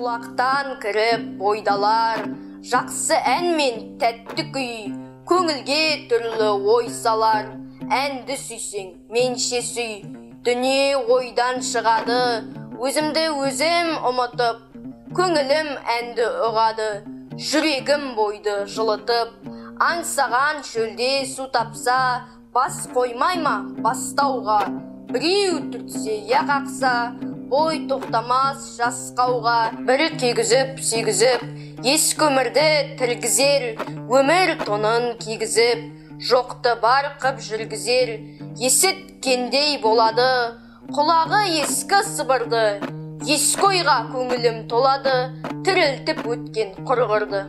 Құлақтан кіріп бойдалар, жақсы ән мен тәтті күй, көңілге түрлі ой салар. Әнді сүйсең, менше сүй, дүние ойдан шығады, өзімді өзім ұмытып, көңілім әнді ұғады, жүрегім бойды жылытып. Аңсаған шөлде су тапса, бас қоймай ма бастауға, біреу түртсе яқақса, бой тоқтамас жасқауға. Бір кегізіп, сегізіп, ес көмірді тіргізер, өмір тонын кигізіп, жоқты бар қып жүргізер. Есіткендей болады, құлағы ескі сыбырды, ескі ойға көңілім толады, тірілтіп өткен құрғырды.